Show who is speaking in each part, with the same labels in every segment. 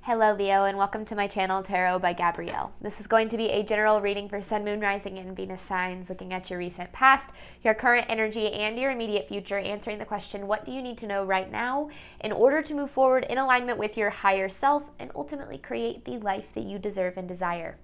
Speaker 1: Hello Leo, and welcome to my channel Tarot by Gabrielle. This is going to be a general reading for Sun, Moon, Rising, and Venus signs, looking at your recent past, your current energy, and your immediate future, answering the question, what do you need to know right now in order to move forward in alignment with your higher self and ultimately create the life that you deserve and desire.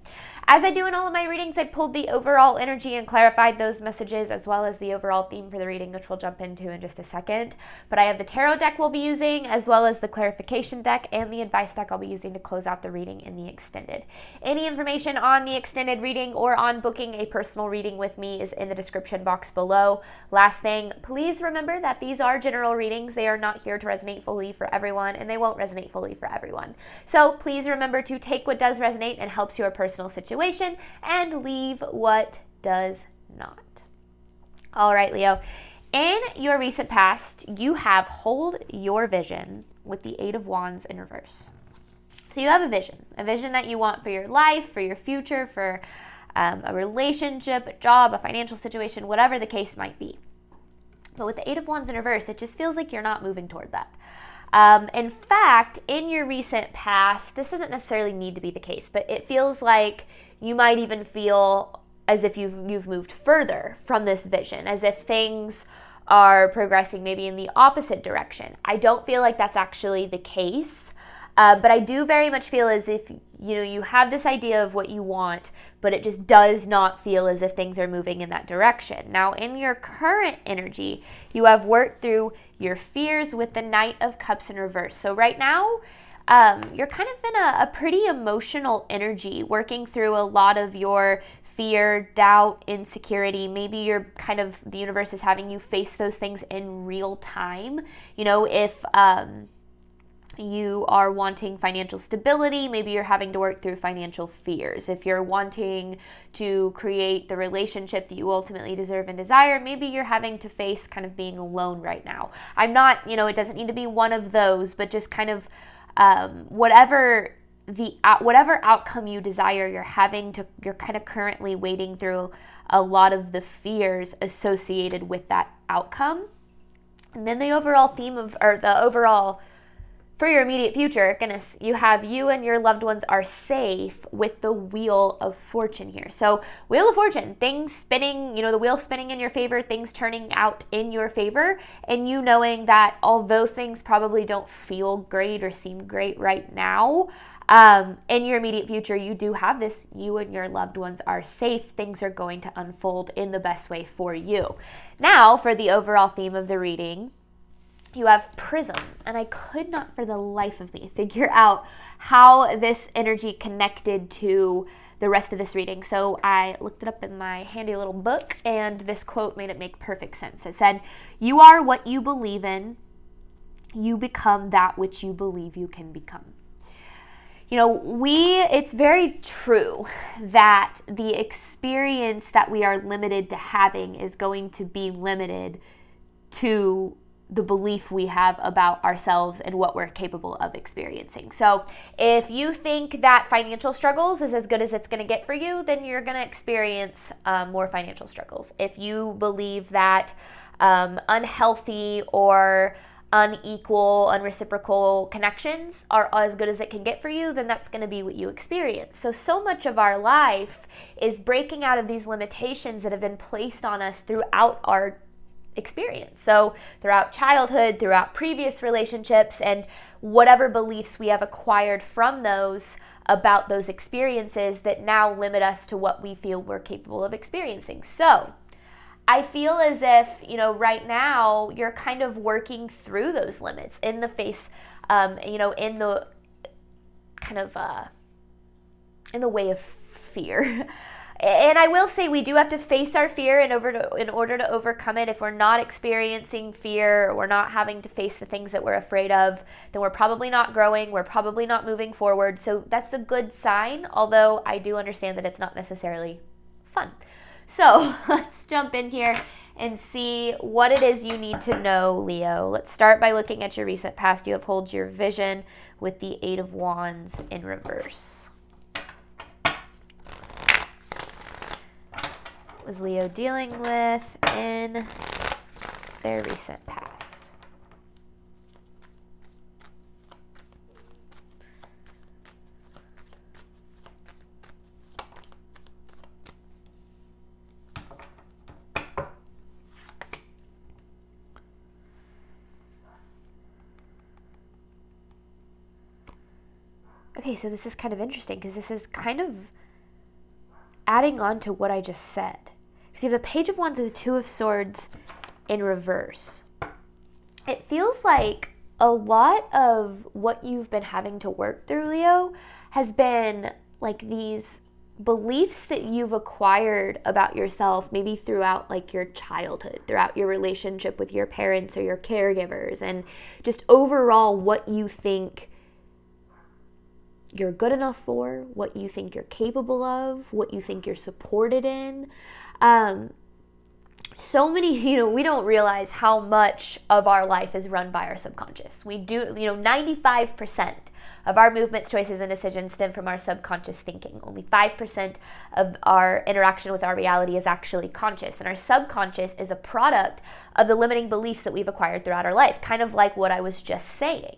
Speaker 1: As I do in all of my readings, I pulled the overall energy and clarified those messages, as well as the overall theme for the reading, which we'll jump into in just a second. But I have the tarot deck we'll be using, as well as the clarification deck and the advice deck I'll be using to close out the reading in the extended. Any information on the extended reading or on booking a personal reading with me is in the description box below. Last thing, please remember that these are general readings. They are not here to resonate fully for everyone, and they won't resonate fully for everyone. So please remember to take what does resonate and helps your personal situation and leave what does not. All right, Leo. In your recent past, you have hold your vision with the Eight of Wands in reverse. So you have a vision that you want for your life, for your future, for a relationship, a job, a financial situation, whatever the case might be. But with the Eight of Wands in reverse, it just feels like you're not moving toward that. In fact, in your recent past, this doesn't necessarily need to be the case, but it feels like you might even feel as if you've moved further from this vision, as if things are progressing maybe in the opposite direction. I don't feel like that's actually the case, but I do very much feel as if you have this idea of what you want, but it just does not feel as if things are moving in that direction. Now, in your current energy, you have worked through your fears with the Knight of Cups in reverse. So right now, you're kind of in a pretty emotional energy, working through a lot of your fear, doubt, insecurity. Maybe the universe is having you face those things in real time. If you are wanting financial stability, maybe you're having to work through financial fears. If you're wanting to create the relationship that you ultimately deserve and desire, maybe you're having to face kind of being alone right now. It doesn't need to be one of those, but just kind of whatever outcome you desire, you're kind of currently wading through a lot of the fears associated with that outcome. And then the overall for your immediate future, goodness, you and your loved ones are safe with the Wheel of Fortune here. So Wheel of Fortune, things spinning, the wheel spinning in your favor, things turning out in your favor, and you knowing that although things probably don't feel great or seem great right now, in your immediate future, you do have this, you and your loved ones are safe, things are going to unfold in the best way for you. Now, for the overall theme of the reading, you have Prism, and I could not for the life of me figure out how this energy connected to the rest of this reading. So I looked it up in my handy little book, and this quote made it make perfect sense. It said, "You are what you believe in. You become that which you believe you can become." It's very true that the experience that we are limited to having is going to be limited to the belief we have about ourselves and what we're capable of experiencing. So if you think that financial struggles is as good as it's going to get for you, then you're going to experience more financial struggles. If you believe that unhealthy or unequal, unreciprocal connections are as good as it can get for you, then that's going to be what you experience. So much of our life is breaking out of these limitations that have been placed on us throughout our experience. So throughout childhood, throughout previous relationships, and whatever beliefs we have acquired from those about those experiences that now limit us to what we feel we're capable of experiencing. So I feel as if, right now you're kind of working through those limits in the face, in the kind of, in the way of fear. And I will say we do have to face our fear in order to overcome it. If we're not experiencing fear, or we're not having to face the things that we're afraid of, then we're probably not growing, we're probably not moving forward. So that's a good sign, although I do understand that it's not necessarily fun. So let's jump in here and see what it is you need to know, Leo. Let's start by looking at your recent past. You have held your vision with the Eight of Wands in reverse. What was Leo dealing with in their recent past? Okay, so this is kind of interesting because this is kind of adding on to what I just said. So you have the Page of Wands and the Two of Swords in reverse. It feels like a lot of what you've been having to work through, Leo, has been like these beliefs that you've acquired about yourself, maybe throughout like your childhood, throughout your relationship with your parents or your caregivers, and just overall what you think you're good enough for, what you think you're capable of, what you think you're supported in. So many, we don't realize how much of our life is run by our subconscious. We do, 95% of our movements, choices, and decisions stem from our subconscious thinking. Only 5% of our interaction with our reality is actually conscious. And our subconscious is a product of the limiting beliefs that we've acquired throughout our life, kind of like what I was just saying.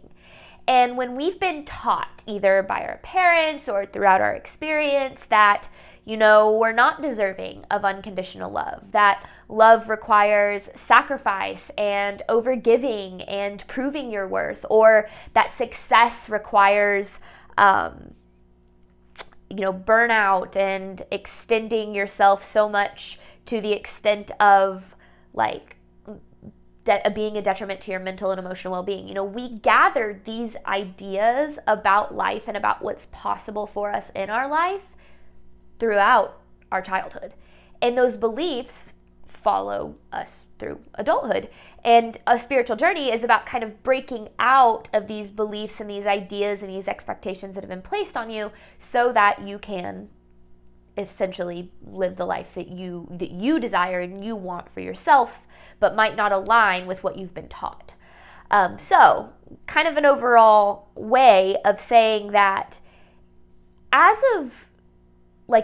Speaker 1: And when we've been taught, either by our parents or throughout our experience, that, we're not deserving of unconditional love, that love requires sacrifice and overgiving and proving your worth, or that success requires, burnout and extending yourself so much to the extent of being a detriment to your mental and emotional well-being. We gathered these ideas about life and about what's possible for us in our life throughout our childhood. And those beliefs follow us through adulthood. And a spiritual journey is about kind of breaking out of these beliefs and these ideas and these expectations that have been placed on you so that you can essentially live the life that you desire and you want for yourself, but might not align with what you've been taught. So kind of an overall way of saying that as of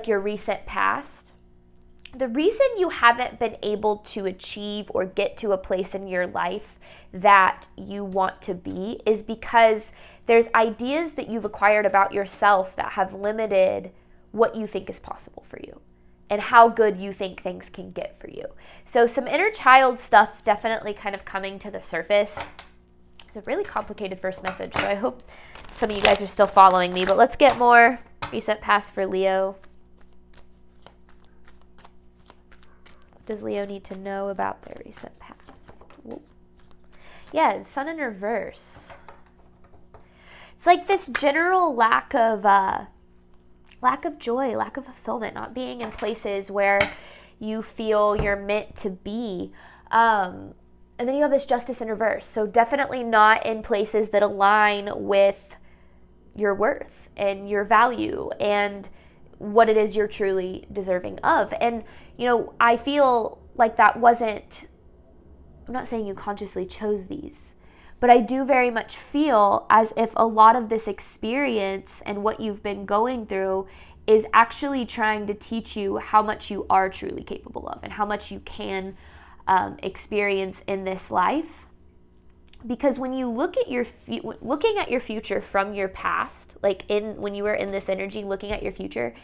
Speaker 1: your recent past, the reason you haven't been able to achieve or get to a place in your life that you want to be is because there's ideas that you've acquired about yourself that have limited what you think is possible for you and how good you think things can get for you. So some inner child stuff definitely kind of coming to the surface. It's a really complicated first message, so I hope some of you guys are still following me, but let's get more recent past for Leo. What does Leo need to know about their recent past? Whoa. Yeah, Sun in reverse. It's like this general lack of joy, lack of fulfillment, not being in places where you feel you're meant to be. And then you have this Justice in reverse. So definitely not in places that align with your worth and your value and what it is you're truly deserving of. And, I feel like that wasn't, I'm not saying you consciously chose these, but I do very much feel as if a lot of this experience and what you've been going through is actually trying to teach you how much you are truly capable of and how much you can experience in this life. Because when you look at looking at your future from your past, when you were in this energy looking at your future,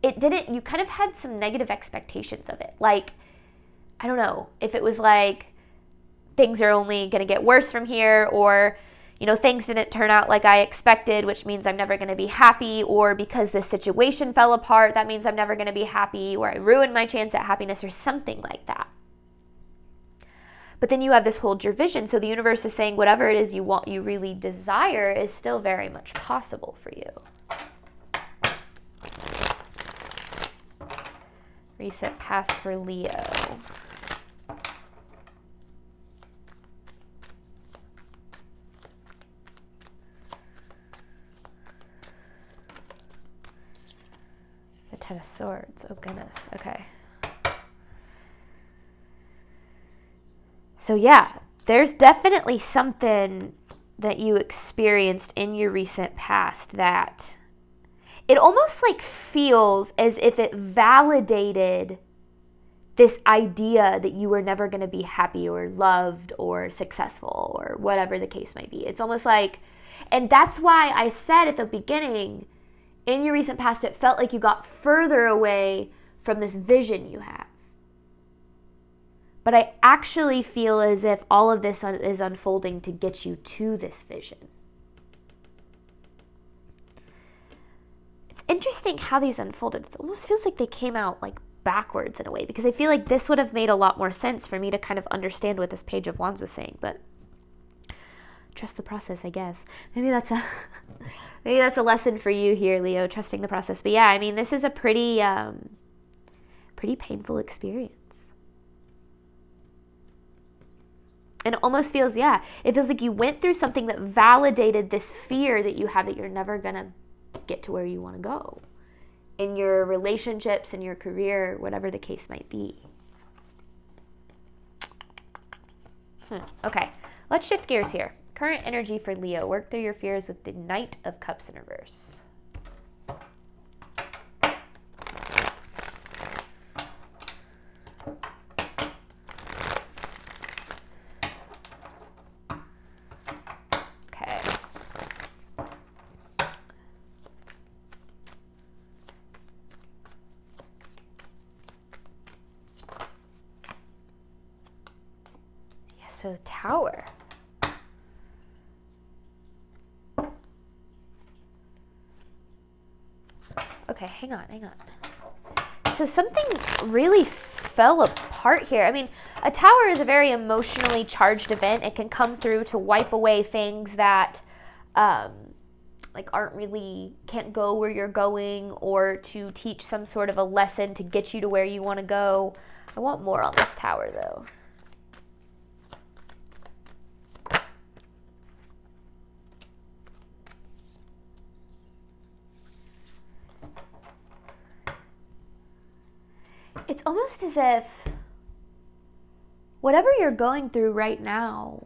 Speaker 1: you kind of had some negative expectations of it. I don't know, if it was things are only going to get worse from here, or, things didn't turn out like I expected, which means I'm never going to be happy, or because this situation fell apart, that means I'm never going to be happy, or I ruined my chance at happiness, or something like that. But then you have this hold your vision. So the universe is saying whatever it is you want, you really desire, is still very much possible for you. Recent past for Leo. The Ten of Swords. Oh, goodness. Okay. So, yeah, there's definitely something that you experienced in your recent past that it almost feels as if it validated this idea that you were never going to be happy or loved or successful or whatever the case might be. It's almost and that's why I said at the beginning, in your recent past, it felt like you got further away from this vision you have. But I actually feel as if all of this is unfolding to get you to this vision. interesting how these unfolded. It almost feels like they came out like backwards in a way, because I feel like this would have made a lot more sense for me to kind of understand what this Page of Wands was saying, but trust the process, I guess. Maybe that's a lesson for you here, Leo, trusting the process. But yeah, I mean, this is a pretty painful experience. And it almost feels, it feels like you went through something that validated this fear that you have that you're never going to get to where you want to go in your relationships, in your career, whatever the case might be. Okay, let's shift gears here. Current energy for Leo. Work through your fears with the Knight of Cups in reverse. So Tower. Okay, hang on. So something really fell apart here. I mean, a tower is a very emotionally charged event. It can come through to wipe away things that can't go where you're going, or to teach some sort of a lesson to get you to where you want to go. I want more on this tower though. It's almost as if whatever you're going through right now,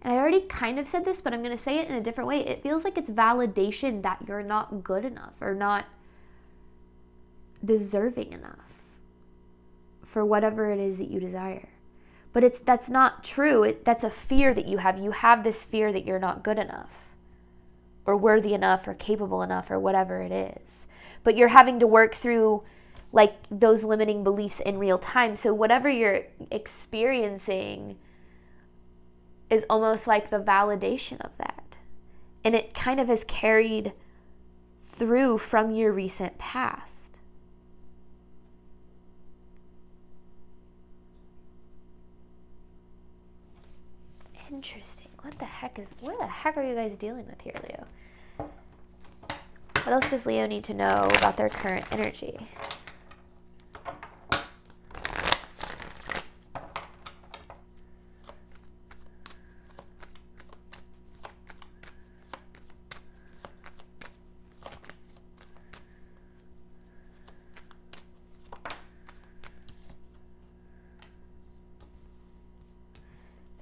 Speaker 1: and I already kind of said this, but I'm going to say it in a different way. It feels like it's validation that you're not good enough or not deserving enough for whatever it is that you desire. But that's not true. That's a fear that you have. You have this fear that you're not good enough or worthy enough or capable enough or whatever it is. But you're having to work through like those limiting beliefs in real time. So whatever you're experiencing is almost like the validation of that. And it kind of has carried through from your recent past. Interesting. What the heck are you guys dealing with here, Leo? What else does Leo need to know about their current energy?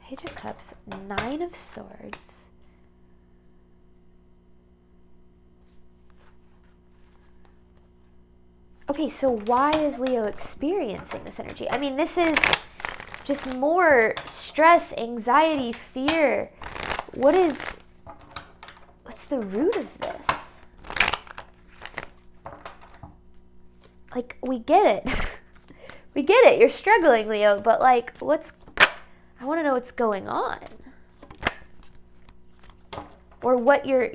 Speaker 1: Page of Cups, Nine of Swords. Okay, so why is Leo experiencing this energy? I mean, this is just more stress, anxiety, fear. What's the root of this? Like, we get it. We get it. You're struggling, Leo, but like, I want to know what's going on, or what you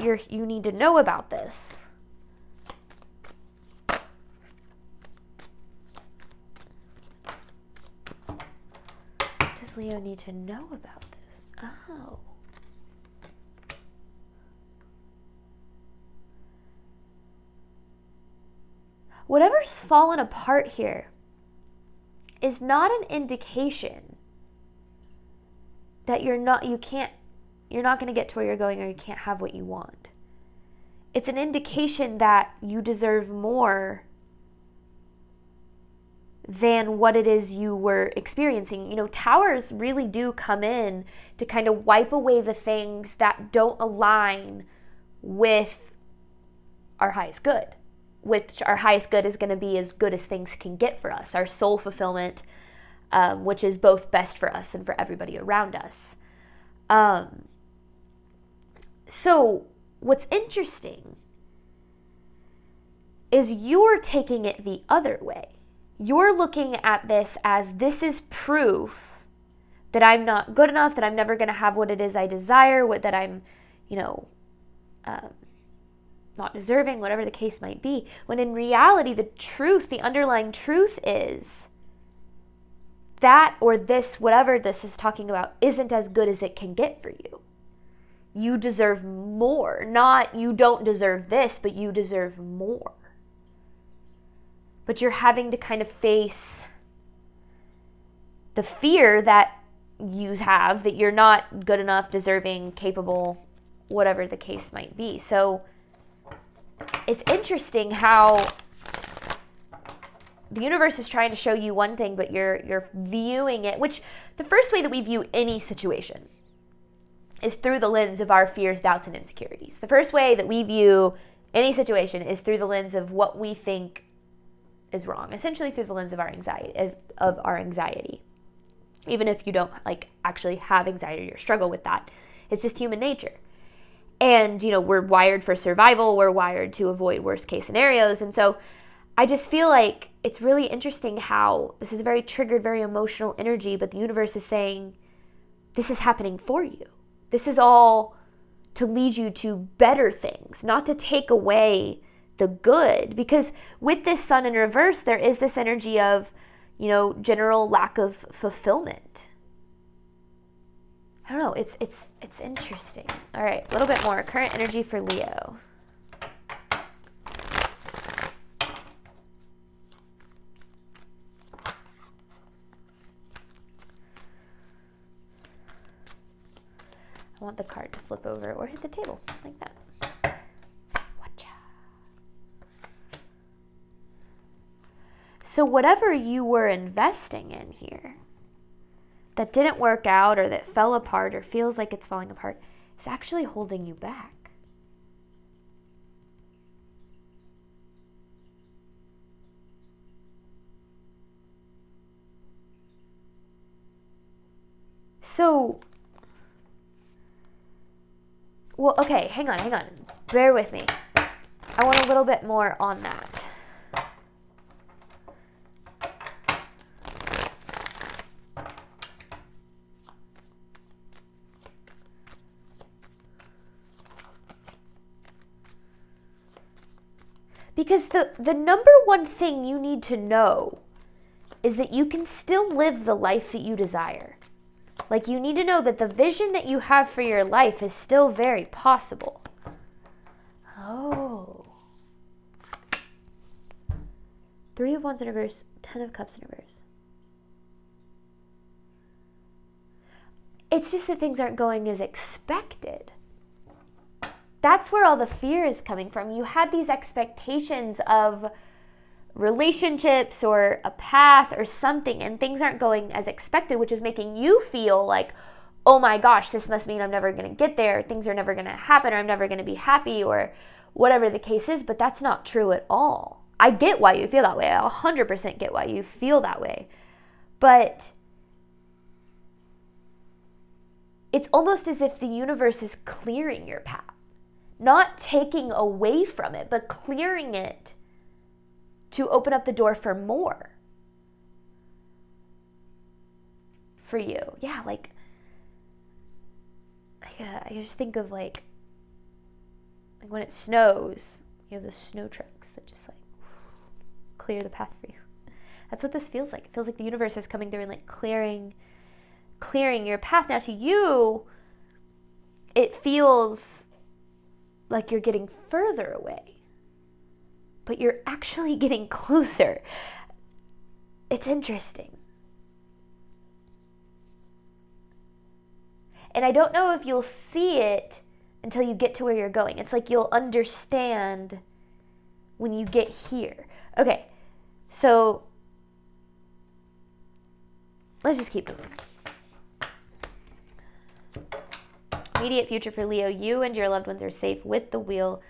Speaker 1: need to know about this. What does Leo need to know about this? Oh. Whatever's fallen apart here is not an indication that you're not going to get to where you're going, or you can't have what you want. It's an indication that you deserve more than what it is you were experiencing. You know, towers really do come in to kind of wipe away the things that don't align with our highest good, which our highest good is going to be as good as things can get for us, our soul fulfillment, which is both best for us and for everybody around us. So what's interesting is you're taking it the other way. You're looking at this this is proof that I'm not good enough, that I'm never going to have what it is I desire, that I'm, not not deserving, whatever the case might be. When in reality, the truth, the underlying truth is that or this, whatever this is talking about, isn't as good as it can get for you. You deserve more. Not you don't deserve this, but you deserve more. But you're having to kind of face the fear that you have that you're not good enough, deserving, capable, whatever the case might be. So it's interesting how the universe is trying to show you one thing, but you're viewing it, which the first way that we view any situation is through the lens of our fears, doubts, and insecurities. The first way that we view any situation is through the lens of what we think is wrong, essentially through the lens of our anxiety. Even if you don't actually have anxiety or struggle with that, it's just human nature. And we're wired for survival. We're wired to avoid worst case scenarios. And so I just feel like it's really interesting how this is a very triggered, very emotional energy, but the universe is saying this is happening for you. This is all to lead you to better things, not to take away the good. Because with this sun in reverse, there is this energy of, general lack of fulfillment. I don't know. It's interesting. All right, a little bit more. Current energy for Leo. I want the card to flip over or hit the table like that. Watcha. So whatever you were investing in here that didn't work out or that fell apart or feels like it's falling apart is actually holding you back. So, well, okay, hang on. Bear with me. I want a little bit more on that. Because the number one thing you need to know is that you can still live the life that you desire. Like, you need to know that the vision that you have for your life is still very possible. Oh. 3 of Wands in reverse, 10 of Cups in reverse. It's just that things aren't going as expected. That's where all the fear is coming from. You had these expectations of relationships or a path or something, and things aren't going as expected, which is making you feel like, oh my gosh, this must mean I'm never going to get there, things are never going to happen, or I'm never going to be happy, or whatever the case is. But that's not true at all. I get why you feel that way. I 100% get why you feel that way. But it's almost as if the universe is clearing your path. Not taking away from it, but clearing it to open up the door for more for you. Yeah, I just think of like when it snows, you have the snow trucks that just clear the path for you. That's what this feels like. It feels like the universe is coming through and clearing your path. Now to you, it feels like you're getting further away, but you're actually getting closer. It's interesting. And I don't know if you'll see it until you get to where you're going. It's like you'll understand when you get here. Okay, so let's just keep moving. Immediate future for Leo. You and your loved ones are safe with the Wheel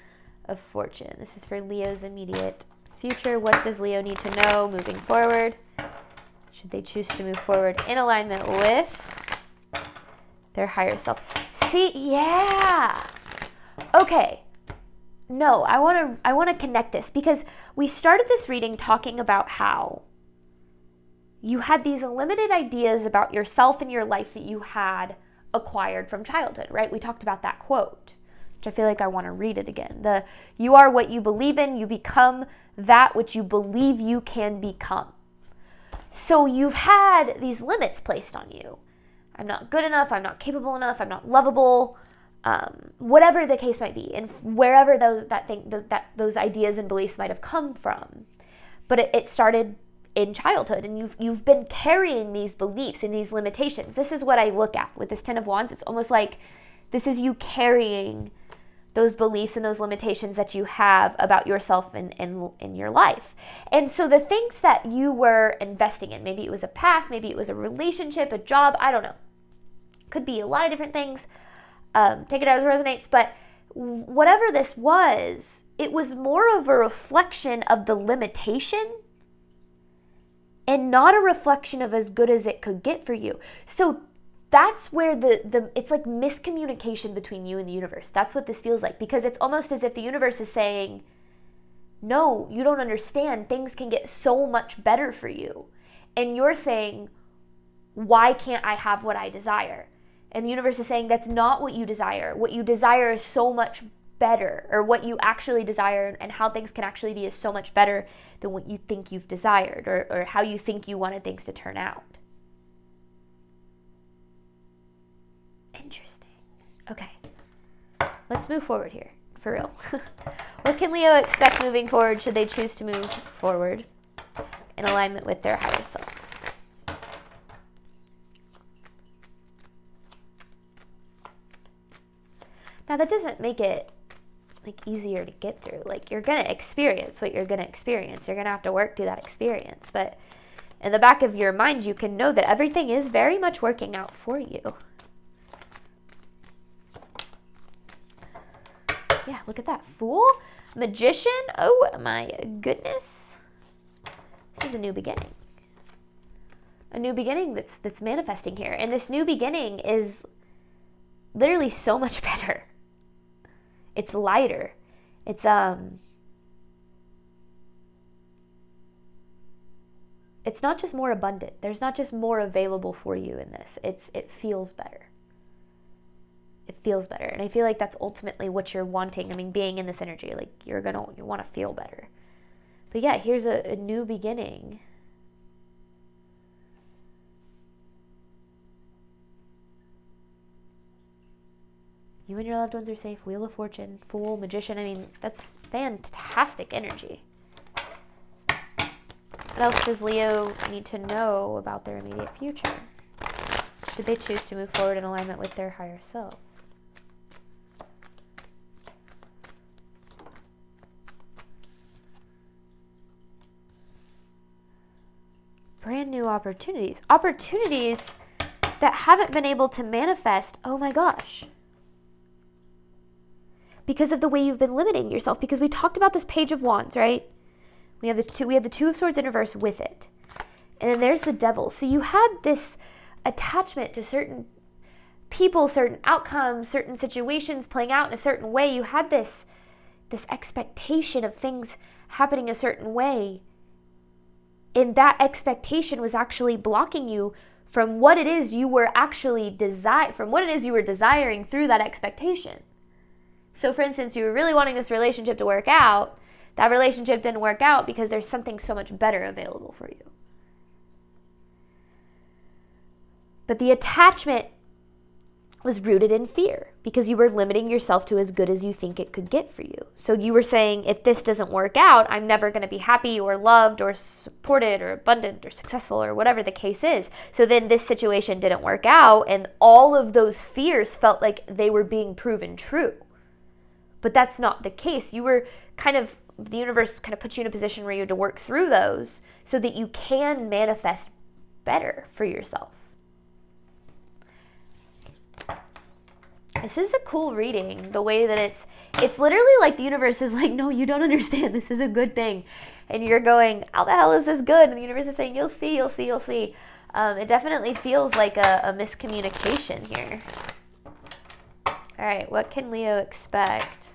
Speaker 1: of Fortune. This is for Leo's immediate future. What does Leo need to know moving forward? Should they choose to move forward in alignment with their higher self? See, yeah. Okay. No, I want to connect this because we started this reading talking about how you had these limited ideas about yourself and your life that you had acquired from childhood, right? We talked about that quote. which I feel like I want to read it again. You are what you believe in. You become that which you believe you can become. So you've had these limits placed on you. I'm not good enough. I'm not capable enough. I'm not lovable. Whatever the case might be, and wherever those ideas and beliefs might have come from. But it started in childhood, and you've been carrying these beliefs and these limitations. This is what I look at with this Ten of Wands. It's almost like this is you carrying those beliefs and those limitations that you have about yourself and in your life. And so the things that you were investing in, maybe it was a path, maybe it was a relationship, a job, I don't know. Could be a lot of different things. Take it as it resonates, but whatever this was, it was more of a reflection of the limitation and not a reflection of as good as it could get for you. So that's where it's like miscommunication between you and the universe. That's what this feels like, because it's almost as if the universe is saying, no, you don't understand. Things can get so much better for you. And you're saying, why can't I have what I desire? And the universe is saying, that's not what you desire. What you desire is so much better, or what you actually desire and how things can actually be is so much better than what you think you've desired, or how you think you wanted things to turn out. Interesting. Okay. Let's move forward here, for real. What can Leo expect moving forward should they choose to move forward in alignment with their higher self? Now, that doesn't make it like easier to get through. Like, you're going to experience what you're going to experience. You're going to have to work through that experience. But in the back of your mind, you can know that everything is very much working out for you. Yeah, look at that. Fool, Magician. Oh my goodness. This is a new beginning. A new beginning that's manifesting here. And this new beginning is literally so much better. It's lighter. It's not just more abundant. There's not just more available for you in this. It feels better. It feels better. And I feel like that's ultimately what you're wanting. I mean, being in this energy, like you want to feel better. But yeah, here's a new beginning. You and your loved ones are safe. Wheel of Fortune, Fool, Magician. I mean, that's fantastic energy. What else does Leo need to know about their immediate future? Should they choose to move forward in alignment with their higher self? Brand new opportunities. Opportunities that haven't been able to manifest. Oh my gosh. Because of the way you've been limiting yourself. Because we talked about this Page of Wands, right? We have the Two of Swords in reverse with it. And then there's the Devil. So you had this attachment to certain people, certain outcomes, certain situations playing out in a certain way. You had this expectation of things happening a certain way. And that expectation was actually blocking you from what it is you were actually from what it is you were desiring through that expectation. So for instance, you were really wanting this relationship to work out. That relationship didn't work out because there's something so much better available for you. But the attachment was rooted in fear because you were limiting yourself to as good as you think it could get for you. So you were saying, if this doesn't work out, I'm never going to be happy or loved or supported or abundant or successful or whatever the case is. So then this situation didn't work out, and all of those fears felt like they were being proven true. But that's not the case. You were the universe kind of put you in a position where you had to work through those so that you can manifest better for yourself. This is a cool reading, the way that it's literally like the universe is like, no, you don't understand. This is a good thing. And you're going, how the hell is this good? And the universe is saying, you'll see, you'll see, you'll see. It definitely feels like a miscommunication here. All right, what can Leo expect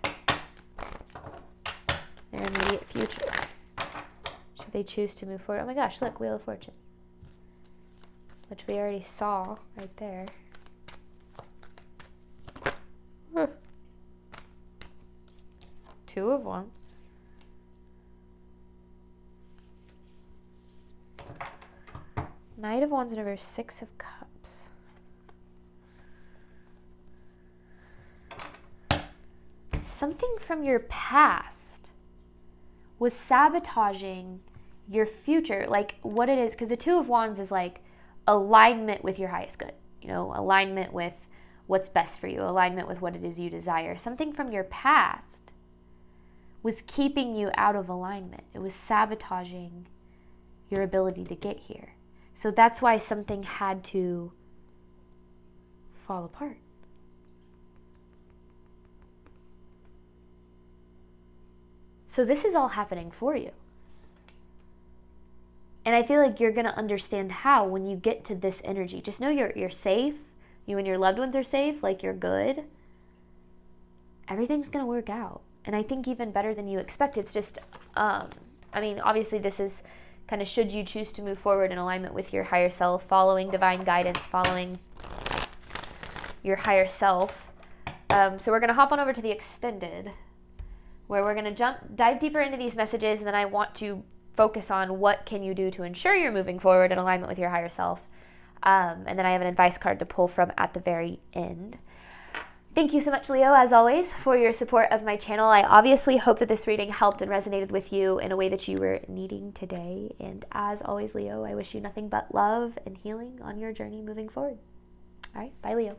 Speaker 1: in their immediate future should they choose to move forward? Oh my gosh, look, Wheel of Fortune, which we already saw right there. Two of Wands. Knight of Wands in reverse, Six of Cups. Something from your past was sabotaging your future. Like what it is, because the Two of Wands is like alignment with your highest good. You know, alignment with what's best for you, alignment with what it is you desire. Something from your past was keeping you out of alignment. It was sabotaging your ability to get here. So that's why something had to fall apart. So this is all happening for you. And I feel like you're going to understand how when you get to this energy. Just know you're safe. You and your loved ones are safe, like you're good. Everything's going to work out. And I think even better than you expect. It's just, obviously this is kind of should you choose to move forward in alignment with your higher self, following divine guidance, following your higher self. So we're going to hop on over to the extended, where we're going to dive deeper into these messages, and then I want to focus on what can you do to ensure you're moving forward in alignment with your higher self. And then I have an advice card to pull from at the very end. Thank you so much, Leo, as always, for your support of my channel. I obviously hope that this reading helped and resonated with you in a way that you were needing today. And as always, Leo, I wish you nothing but love and healing on your journey moving forward. All right, bye, Leo.